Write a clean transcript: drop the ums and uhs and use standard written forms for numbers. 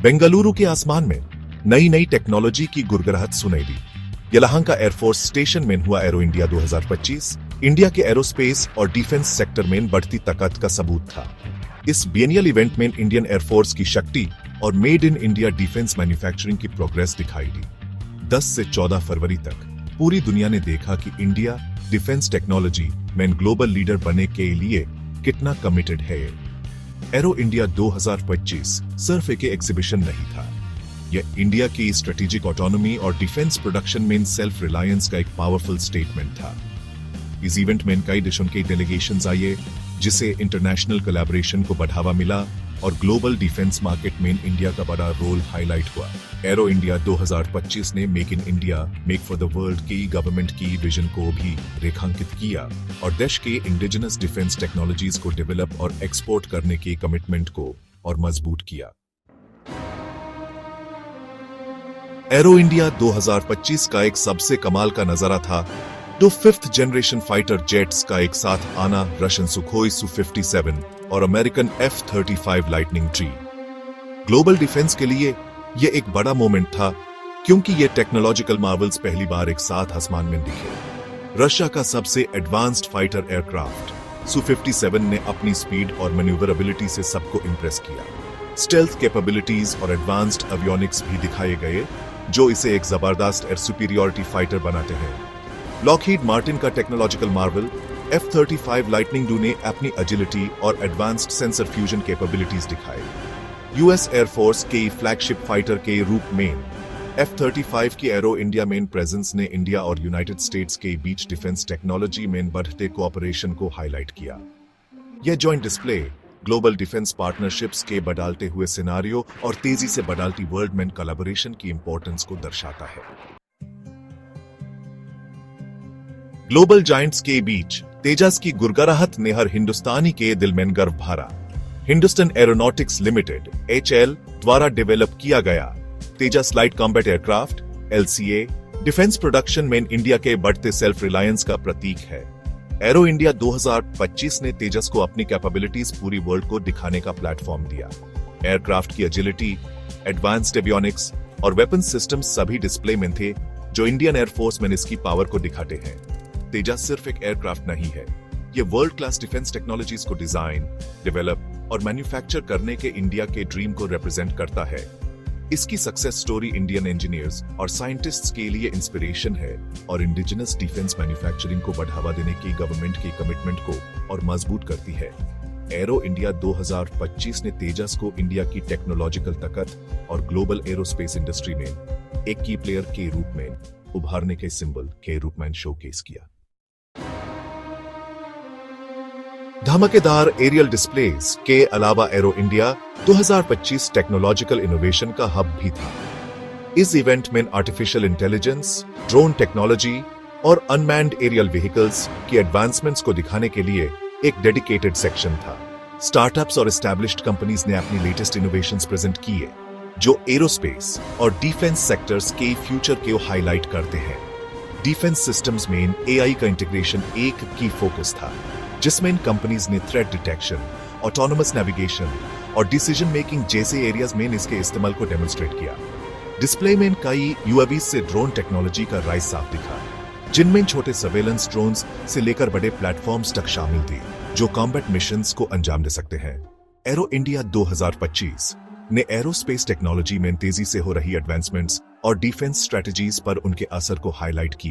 बेंगलुरु के आसमान में नई नई टेक्नोलॉजी की गुरगुराहट सुनाई दी। यलहंका एयरफोर्स स्टेशन में हुआ एरो इंडिया 2025 इंडिया के एरोस्पेस और डिफेंस सेक्टर में बढ़ती ताकत का सबूत था। इस बिएनियल इवेंट में इंडियन एयरफोर्स की शक्ति और made in India defence manufacturing की प्रोग्रेस दिखाई दी। 10 से 14 फरवरी तक पूरी दुनिया ने देखा कि इंडिया डिफेंस टेक्नोलॉजी में ग्लोबल लीडर बनने के लिए कितना कमिटेड है। एरो इंडिया 2025 सिर्फ एक एग्जीबिशन नहीं था, यह इंडिया की स्ट्रेटेजिक ऑटोनॉमी और डिफेंस प्रोडक्शन में सेल्फ रिलायंस का एक पावरफुल स्टेटमेंट था। इस इवेंट में कई देशों के डेलीगेशंस आए, जिसे इंटरनेशनल कोलैबोरेशन को बढ़ावा मिला और ग्लोबल डिफेंस मार्केट में इंडिया का बड़ा रोल हाईलाइट हुआ। एरो इंडिया 2025 ने make in India, make for the world की गवर्नमेंट की विजन को भी रेखांकित किया और देश के इंडिजिनस डिफेंस टेक्नोलॉजीज को डेवलप और एक्सपोर्ट करने के कमिटमेंट को और मजबूत किया। एरो इंडिया 2025 का एक सबसे कमाल का नजारा था तो 5th जनरेशन फाइटर जेट्स का एक साथ आना, रशियन सुखोई Su-57 और American F-35 lightning tree. Global defence के लिए यह एक बड़ा मोमेंट था क्योंकि ये टेक्नोलॉजिकल मार्वल्स पहली बार एक साथ आसमान में दिखे। रशिया का सबसे एडवांस्ड फाइटर एयरक्राफ्ट Su-57 ने अपनी स्पीड और मैन्यूवरेबिलिटी से सबको इंप्रेस किया। स्टेल्थ कैपेबिलिटीज और एडवांस्ड एवियोनिक्स भी दिखाए गए, जो इसे एक जबरदस्त एयर सुपीरियरिटी फाइटर बनाते हैं। लॉकहीड मार्टिन का technological Marvel F-35 lightning do ने अपनी एजिलिटी और एडवांस्ड सेंसर फ्यूजन कैपेबिलिटीज दिखाए। यूएस एयरफोर्स के फ्लैगशिप फाइटर के रूप में F-35 की एरो इंडिया मेन प्रेजेंस ने इंडिया और यूनाइटेड स्टेट्स के बीच डिफेंस टेक्नोलॉजी में बढ़ते कोऑपरेशन को हाईलाइट किया। यह joint display global defence partnerships के बदलते हुए सिनारियो और तेजी से बदलती वर्ल्ड में कोलैबोरेशन की इंपॉर्टेंस को दर्शाता है। ग्लोबल जायंट्स के बीच तेजस की गुरगुराहट ने हर हिंदुस्तानी के दिल में गर्व भरा। हिंदुस्तान एरोनॉटिक्स लिमिटेड (HAL) द्वारा डेवलप किया गया Tejas light combat aircraft (LCA) defence production में इंडिया के बढ़ते सेल्फ रिलायंस का प्रतीक है। एरो इंडिया 2025 ने तेजस को अपनी कैपेबिलिटीज पूरी वर्ल्ड को दिखाने का प्लेटफॉर्म दिया। एयरक्राफ्ट की एजिलिटी, एडवांस्ड एवियोनिक्स और वेपन सिस्टम्स सभी डिस्प्ले में थे, जो इंडियन एयरफोर्स में इसकी पावर को दिखाते हैं। तेजस सिर्फ एक एयरक्राफ्ट नहीं है, ये वर्ल्ड क्लास डिफेंस टेक्नोलॉजीज को डिजाइन, डेवलप और मैन्युफैक्चर करने के इंडिया के ड्रीम को रिप्रेजेंट करता है। इसकी सक्सेस स्टोरी इंडियन इंजीनियर्स और साइंटिस्ट्स के लिए इंस्पिरेशन है और इंडिजिनस डिफेंस मैन्युफैक्चरिंग को बढ़ावा देने की गवर्नमेंट के कमिटमेंट को और मजबूत करती है। एरो इंडिया 2025 ने तेजस को इंडिया की टेक्नोलॉजिकल ताकत और ग्लोबल एरोस्पेस इंडस्ट्री में एक की प्लेयर के रूप में उभारने के सिंबल के रूप में शोकेस किया। धमाकेदार एरियल डिस्प्लेस के अलावा एरो इंडिया 2025 टेक्नोलॉजिकल इनोवेशन का हब भी था। इस इवेंट में आर्टिफिशियल इंटेलिजेंस, ड्रोन टेक्नोलॉजी और अनमैन्ड एरियल व्हीकल्स की एडवांसमेंट्स को दिखाने के लिए एक डेडिकेटेड सेक्शन था। स्टार्टअप्स और एस्टैब्लिश्ड कंपनीज ने अपनी लेटेस्ट इनोवेशंस प्रेजेंट किए, जो एरोस्पेस और डिफेंस सेक्टर्स के फ्यूचर को हाईलाइट करते हैं। डिफेंस सिस्टम्स में AI का इंटीग्रेशन एक की फोकस था, जिसमें कंपनीज ने थ्रेट डिटेक्शन, ऑटोनोमस नेविगेशन और डिसीजन मेकिंग जैसे एरियाज में इसके इस्तेमाल को डेमोन्स्ट्रेट किया। डिस्प्ले में कई UAVs से ड्रोन टेक्नोलॉजी का राइज साफ दिखा, जिनमें छोटे सर्वेलेंस ड्रोन्स से लेकर बड़े प्लेटफॉर्म्स तक शामिल थे, जो कॉम्बैट मिशंस को अंजाम दे सकते हैं। एरो इंडिया 2025 ने एरोस्पेस टेक्नोलॉजी में तेजी से हो रही एडवांसमेंट्स और डिफेंस स्ट्रेटजीज पर उनके असर को हाईलाइट किया।